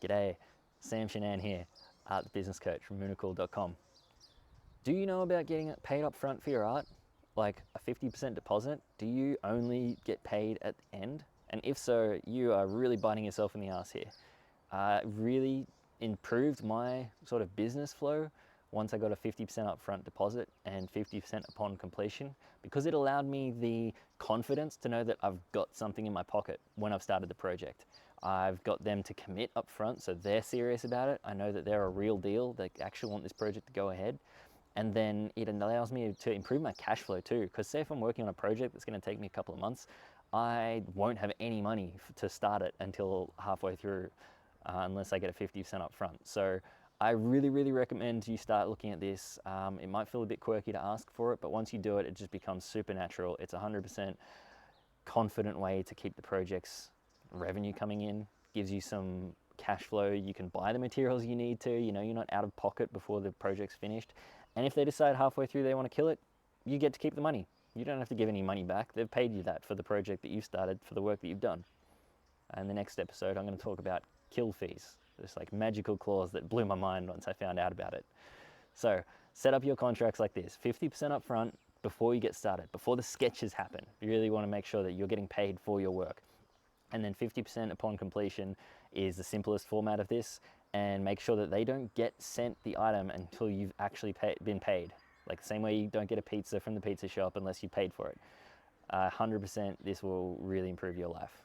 G'day, Sam Shanann here, art the business coach from moonicool.com. Do you know about getting paid up front for your art? Like a 50% deposit? Do you only get paid at the end? And if so, you are really biting yourself in the ass here. Really improved my sort of business flow once I got a 50% upfront deposit and 50% upon completion, because it allowed me the confidence to know that I've got something in my pocket when I've started the project. I've got them to commit up front, so they're serious about it. I know that they're a real deal. They actually want this project to go ahead. And then it allows me to improve my cash flow too, because say if I'm working on a project that's going to take me a couple of months, I won't have any money to start it until halfway through, unless I get a 50% up front. So I really recommend you start looking at this. It might feel a bit quirky to ask for it, but once you do it, it just becomes supernatural. It's 100% confident way to keep the project's revenue coming in, gives you some cash flow. You can buy the materials you need to, you know, you're not out of pocket before the project's finished. And if they decide halfway through they want to kill it, you get to keep the money. You don't have to give any money back. They've paid you that for the project that you've started, for the work that you've done. And the next episode, I'm going to talk about kill fees. This like magical clause that blew my mind once I found out about it. So set up your contracts like this, 50% up front before you get started, before the sketches happen. You really want to make sure that you're getting paid for your work. And then 50% upon completion is the simplest format of this, and make sure that they don't get sent the item until you've actually been paid. Like the same way you don't get a pizza from the pizza shop unless you paid for it. 100% this will really improve your life.